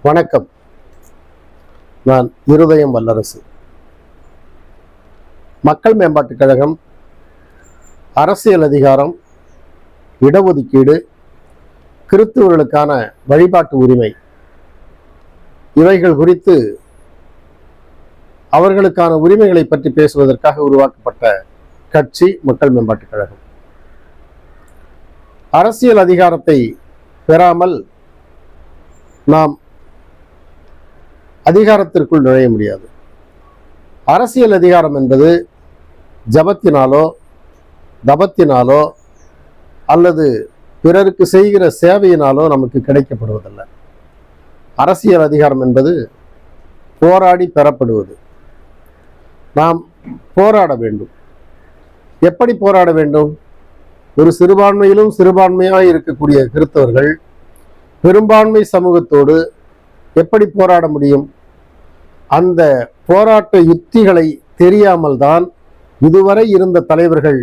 வணக்கம். நான் இருதயம் வல்லரசு. மக்கள் மேம்பாட்டுக் கழகம், அரசியல் அதிகாரம், இடஒதுக்கீடு, கிறிஸ்துவர்களுக்கான வழிபாட்டு உரிமை இவைகள் குறித்து அவர்களுக்கான உரிமைகளை பற்றி பேசுவதற்காக உருவாக்கப்பட்ட கட்சி மக்கள் மேம்பாட்டுக் கழகம். அரசியல் அதிகாரத்தை பெறாமல் நாம் அதிகாரத்திற்குள் நுழைய முடியாது. அரசியல் அதிகாரம் என்பது ஜபத்தினாலோ தபத்தினாலோ அல்லது பிறருக்கு செய்கிற சேவையினாலோ நமக்கு கிடைக்கப்படுவதல்ல. அரசியல் அதிகாரம் என்பது போராடி பெறப்படுவது. நாம் போராட வேண்டும். எப்படி போராட வேண்டும்? ஒரு சிறுபான்மையிலும் சிறுபான்மையாக இருக்கக்கூடிய கிறிஸ்தவர்கள் பெரும்பான்மை சமூகத்தோடு எப்படி போராட முடியும்? அந்த போராட்ட யுக்திகளை தெரியாமல் தான் இதுவரை இருந்த தலைவர்கள்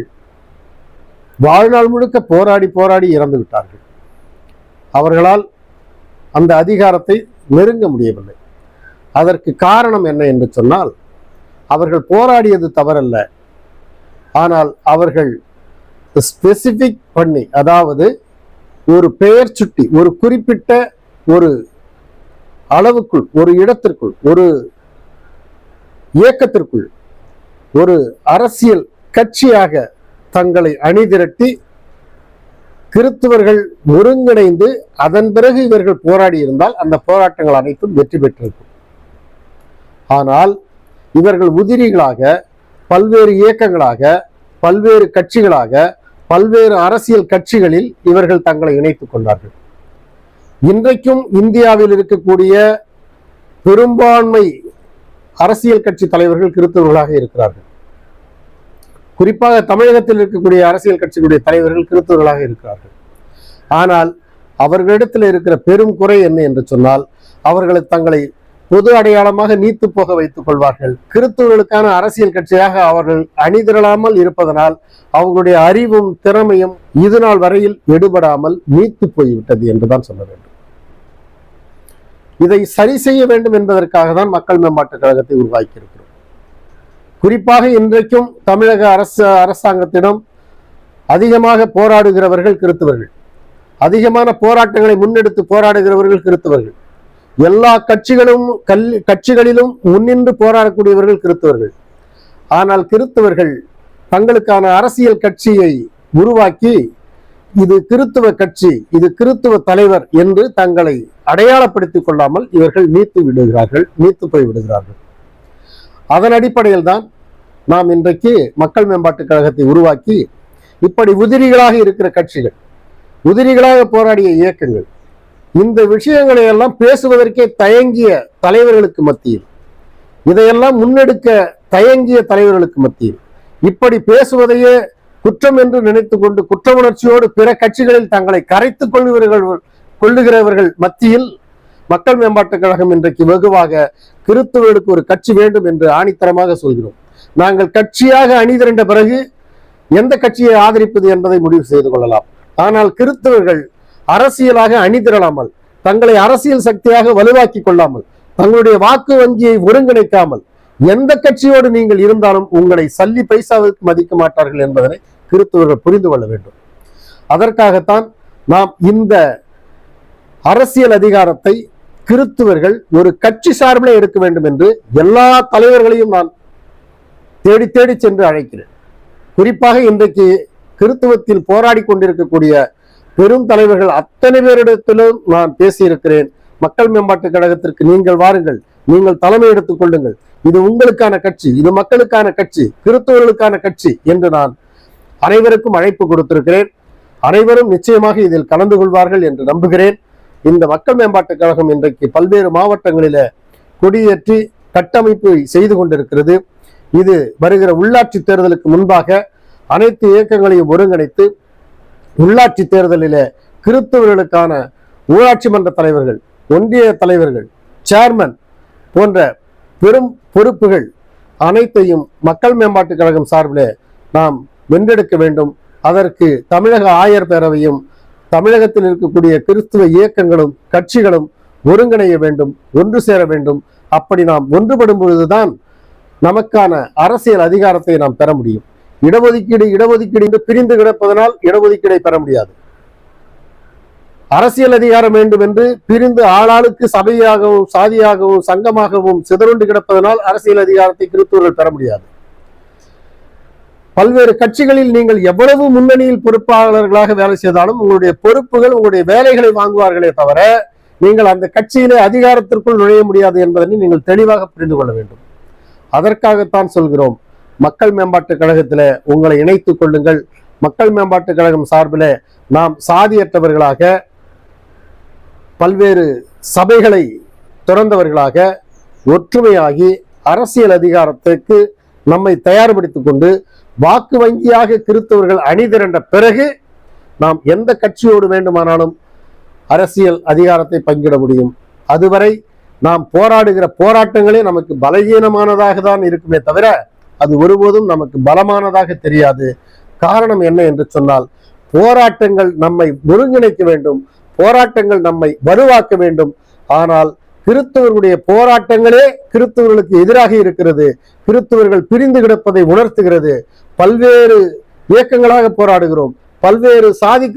வாழ்நாள் முழுக்க போராடி போராடி இறந்து விட்டார்கள். அவர்களால் அந்த அதிகாரத்தை நெருங்க முடியவில்லை. அதற்கு காரணம் என்ன என்று சொன்னால், அவர்கள் போராடியது தவறல்ல. ஆனால் அவர்கள் ஸ்பெசிபிக் பண்ணி, அதாவது ஒரு பெயர் சுட்டி, ஒரு குறிப்பிட்ட ஒரு அளவுக்குள், ஒரு இடத்திற்குள், ஒரு இயக்கத்திற்குள், ஒரு அரசியல் கட்சியாக தங்களை அணிதிரட்டி கிறிஸ்தவர்கள் ஒருங்கிணைந்து அதன் பிறகு இவர்கள் போராடி இருந்தால் அந்த போராட்டங்கள் அனைத்தும் வெற்றி பெற்றிருக்கும். ஆனால் இவர்கள் உதிரிகளாக, பல்வேறு இயக்கங்களாக, பல்வேறு கட்சிகளாக, பல்வேறு அரசியல் கட்சிகளில் இவர்கள் தங்களை இணைத்துக் கொண்டார்கள். இன்றைக்கும் இந்தியாவில் இருக்கக்கூடிய பெரும்பான்மை அரசியல் கட்சி தலைவர்கள் கிறிஸ்தவர்களாக இருக்கிறார்கள். குறிப்பாக தமிழகத்தில் இருக்கக்கூடிய அரசியல் கட்சிகளுடைய தலைவர்கள் கிறிஸ்தவர்களாக இருக்கிறார்கள். ஆனால் அவர்களிடத்தில் இருக்கிற பெரும் குறை என்ன என்று சொன்னால், அவர்களை தங்களை பொது அடையாளமாக நீத்து போக வைத்துக் கொள்வார்கள். கிறிஸ்தவர்களுக்கான அரசியல் கட்சியாக அவர்கள் அணிதிரளாமல் இருப்பதனால் அவர்களுடைய அறிவும் திறமையும் இது நாள் வரையில் எடுபடாமல் நீத்து போய்விட்டது என்றுதான் சொல்ல வேண்டும். இதை சரி செய்ய வேண்டும் என்பதற்காக தான் மக்கள் மேம்பாட்டுக் கழகத்தை உருவாக்கி இருக்கிறோம். குறிப்பாக இன்றைக்கும் தமிழக அரசாங்கத்திடம் அதிகமாக போராடுகிறவர்கள் கிறிஸ்தவர்கள். அதிகமான போராட்டங்களை முன்னெடுத்து போராடுகிறவர்கள் கிறிஸ்தவர்கள். எல்லா கட்சிகளிலும் முன்னின்று போராடக்கூடியவர்கள் கிறிஸ்தவர்கள். ஆனால் கிறிஸ்தவர்கள் தங்களுக்கான அரசியல் கட்சியை உருவாக்கி, இது கிறிஸ்தவ கட்சி, இது கிறிஸ்தவ தலைவர் என்று தங்களை அடையாளப்படுத்திக் கொள்ளாமல் இவர்கள் நீத்து போய் விடுகிறார்கள். அதன் அடிப்படையில் தான் நாம் இன்றைக்கு மக்கள் மேம்பாட்டுக் கழகத்தை உருவாக்கி, இப்படி உதிரிகளாக இருக்கிற கட்சிகள், உதிரிகளாக போராடிய இயக்கங்கள், இந்த விஷயங்களை எல்லாம் பேசுவதற்கே தயங்கிய தலைவர்களுக்கு மத்தியில், இதையெல்லாம் முன்னெடுக்க தயங்கிய தலைவர்களுக்கு மத்தியில், இப்படி பேசுவதையே குற்றம் என்று நினைத்துக் கொண்டு குற்ற உணர்ச்சியோடு பிற கட்சிகளில் தங்களை கரைத்துக் கொள்ளுகிறவர்கள் மத்தியில் மக்கள் மேம்பாட்டுக் கழகம் இன்றைக்கு வெகுவாக கிறிஸ்தவர்களுக்கு ஒரு கட்சி வேண்டும் என்று ஆணித்தரமாக சொல்கிறோம். நாங்கள் கட்சியாக அணிதிரண்ட பிறகு எந்த கட்சியை ஆதரிப்பது என்பதை முடிவு செய்து கொள்ளலாம். ஆனால் கிறிஸ்தவர்கள் அரசியலாக அணிதிரளாமல், தங்களை அரசியல் சக்தியாக வலுவாக்கி கொள்ளாமல், தங்களுடைய வாக்கு வங்கியை ஒருங்கிணைக்காமல் எந்த கட்சியோடு நீங்கள் இருந்தாலும் உங்களை சல்லி பைசாவுக்கு மதிக்க மாட்டார்கள் என்பதனை கிறிஸ்தவர்கள் புரிந்து கொள்ள வேண்டும். அதற்காகத்தான் நாம் இந்த அரசியல் அதிகாரத்தை கிறிஸ்தவர்கள் ஒரு கட்சி சார்பில் எடுக்க வேண்டும் என்று எல்லா தலைவர்களையும் நான் தேடி தேடி சென்று அழைக்கிறேன். குறிப்பாக இன்றைக்கு கிறிஸ்தவத்தில் போராடி கொண்டிருக்கக்கூடிய பெரும் தலைவர்கள் அத்தனை பேரிடத்திலும் நான் பேசியிருக்கிறேன். மக்கள் மேம்பாட்டுக் கழகத்திற்கு நீங்கள் வாருங்கள், நீங்கள் தலைமை எடுத்துக் கொள்ளுங்கள், இது உங்களுக்கான கட்சி, இது மக்களுக்கான கட்சி, கிறிஸ்தவர்களுக்கான கட்சி என்று நான் அனைவருக்கும் அழைப்பு கொடுத்திருக்கிறேன். அனைவரும் நிச்சயமாக இதில் கலந்து கொள்வார்கள் என்று நம்புகிறேன். இந்த மக்கள் மேம்பாட்டுக் கழகம் இன்றைக்கு பல்வேறு மாவட்டங்களில கொடியேற்றி கட்டமைப்பு செய்து கொண்டிருக்கிறது. இது வருகிற உள்ளாட்சி தேர்தலுக்கு முன்பாக அனைத்து இயக்கங்களையும் ஒருங்கிணைத்து உள்ளாட்சி தேர்தலில் கிறிஸ்தவர்களுக்கான ஊராட்சி மன்ற தலைவர்கள், ஒன்றிய தலைவர்கள், சேர்மன் போன்ற பெரும் பொறுப்புகள் அனைத்தையும் மக்கள் மேம்பாட்டுக் கழகம் சார்பில் நாம் வென்றெடுக்க வேண்டும். அதற்கு தமிழக ஆயர் பேரவையும் தமிழகத்தில் இருக்கக்கூடிய கிறிஸ்துவ இயக்கங்களும் கட்சிகளும் ஒருங்கிணைய வேண்டும், ஒன்று சேர வேண்டும். அப்படி நாம் ஒன்றுபடும் பொழுதுதான் நமக்கான அரசியல் அதிகாரத்தை நாம் பெற முடியும். இடஒதுக்கீடு இடஒதுக்கீடு என்று பிரிந்து கிடப்பதனால் இடஒதுக்கீடை பெற முடியாது. அரசியல் அதிகாரம் வேண்டும் என்று பிரிந்து ஆளாளுக்கு சபையாகவும் சாதியாகவும் சங்கமாகவும் சிதறுண்டு கிடப்பதனால் அரசியல் அதிகாரத்தை கிறிஸ்தவர்கள் பெற முடியாது. பல்வேறு கட்சிகளில் நீங்கள் எவ்வளவு முன்னணியில் பொறுப்பாளர்களாக வேலை செய்தாலும் உங்களுடைய பொறுப்புகள் உங்களுடைய வேலைகளை வாங்குவார்களே தவிர நீங்கள் அந்த கட்சியிலே அதிகாரத்திற்குள் நுழைய முடியாது என்பதனை நீங்கள் தெளிவாக புரிந்து கொள்ள வேண்டும். அதற்காகத்தான் சொல்கிறோம், மக்கள் மேம்பாட்டுக் கழகத்திலே உங்களை இணைத்துக் கொள்ளுங்கள். மக்கள் மேம்பாட்டுக் கழகம் சார்பில் நாம் சாதியற்றவர்களாக பல்வேறு சபைகளை துறந்தவர்களாக ஒற்றுமையாகி அரசியல் அதிகாரத்திற்கு நம்மை தயார்படுத்திக் கொண்டு வாக்கு வங்கியாக கிறிஸ்தவர்கள் அணிதிரண்ட பிறகு நாம் எந்த கட்சியோடு வேண்டுமானாலும் அரசியல் அதிகாரத்தை பங்கிட முடியும். அதுவரை நாம் போராடுகிற போராட்டங்களே நமக்கு பலகீனமானதாக தான் இருக்குமே தவிர அது ஒருபோதும் நமக்கு பலமானதாக தெரியாது. காரணம் என்ன என்று சொன்னால், போராட்டங்கள் நம்மை ஒருங்கிணைக்க வேண்டும், போராட்டங்கள் நம்மை வலுவாக்க வேண்டும். ஆனால் கிறிஸ்தவர்களுடைய போராட்டங்களே கிறிஸ்தவர்களுக்கு எதிராக இருக்கிறது. கிறிஸ்தவர்கள் பிரிந்து கிடப்பதை உணர்த்துகிறது. பல்வேறு இயக்கங்களாக போராடுகிறோம், பல்வேறு சாதி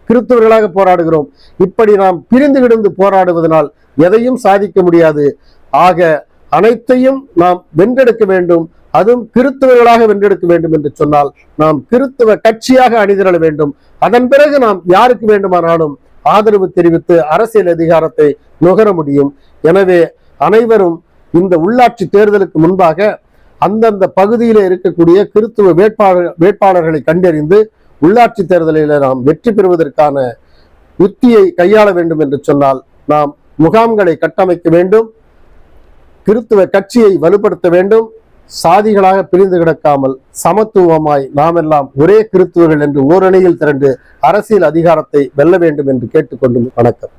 கிறிஸ்தவர்களாக போராடுகிறோம். இப்படி நாம் பிரிந்து கிடந்து போராடுவதனால் எதையும் சாதிக்க முடியாது. ஆக அனைத்தையும் நாம் வென்றெடுக்க வேண்டும், அதுவும் கிறிஸ்தவர்களாக வென்றெடுக்க வேண்டும் என்று சொன்னால் நாம் கிறிஸ்தவ கட்சியாக அணிதிரள வேண்டும். அதன் பிறகு நாம் யாருக்கு வேண்டுமானாலும் ஆதரவு தெரிவித்து அரசியல் அதிகாரத்தை நுகர முடியும். எனவே அனைவரும் இந்த உள்ளாட்சி தேர்தலுக்கு முன்பாக அந்தந்த பகுதியில் இருக்கக்கூடிய கிறிஸ்தவ வேட்பாளர்களை கண்டறிந்து உள்ளாட்சி தேர்தலில் நாம் வெற்றி பெறுவதற்கான யுக்தியை கையாள வேண்டும் என்று சொன்னால் நாம் முகாம்களை கட்டமைக்க வேண்டும், கிறிஸ்தவ கட்சியை வலுப்படுத்த வேண்டும். சாதிகளாக பிரிந்து கிடக்காமல் சமத்துவமாய் நாம் எல்லாம் ஒரே கிறிஸ்தவர்கள் என்று ஓரணியில் திரண்டு அரசியல் அதிகாரத்தை வெல்ல வேண்டும் என்று கேட்டுக்கொண்டு வணக்கம்.